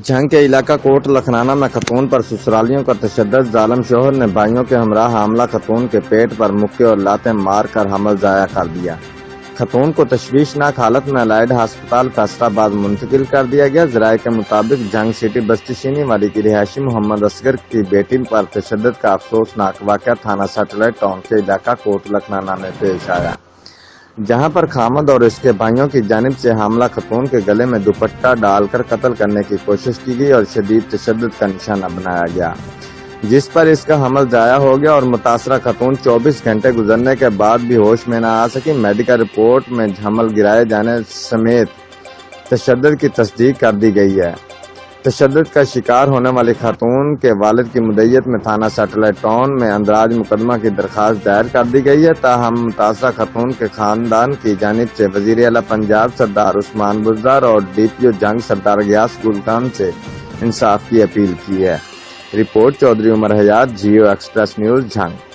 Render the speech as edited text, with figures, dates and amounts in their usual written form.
جھنگ کے علاقہ کوٹ لکھنانا میں خاتون پر سسرالیوں کا تشدد، ظالم شوہر نے بھائیوں کے ہمراہ حاملہ خاتون کے پیٹ پر مکے اور لاتیں مار کر حمل ضائع کر دیا۔ خاتون کو تشویشناک حالت میں الائڈ ہسپتال فیصل آباد منتقل کر دیا گیا۔ ذرائع کے مطابق جھنگ سٹی بستی چینی والی کی رہائشی محمد اصغر کی بیٹی پر تشدد کا افسوسناک واقعہ تھانہ سیٹلائٹ ٹاؤن کے علاقہ کوٹ لکھنانا میں پیش آیا، جہاں پر خامد اور اس کے بھائیوں کی جانب سے حاملہ خاتون کے گلے میں دوپٹہ ڈال کر قتل کرنے کی کوشش کی گئی اور شدید تشدد کا نشانہ بنایا گیا، جس پر اس کا حمل ضائع ہو گیا اور متاثرہ خاتون 24 گھنٹے گزرنے کے بعد بھی ہوش میں نہ آ سکی۔ میڈیکل رپورٹ میں حمل گرائے جانے سمیت تشدد کی تصدیق کر دی گئی ہے۔ تشدد کا شکار ہونے والی خاتون کے والد کی مدعیت میں تھانہ سیٹلائٹ ٹاؤن میں اندراج مقدمہ کی درخواست دائر کر دی گئی ہے، تاہم متاثرہ خاتون کے خاندان کی جانب سے وزیر اعلیٰ پنجاب سردار عثمان بزدار اور ڈی پی او جنگ سردار غیاث گل خان سے انصاف کی اپیل کی ہے۔ رپورٹ چودھری عمر حیات، جیو ایکسپریس نیوز، جھنگ۔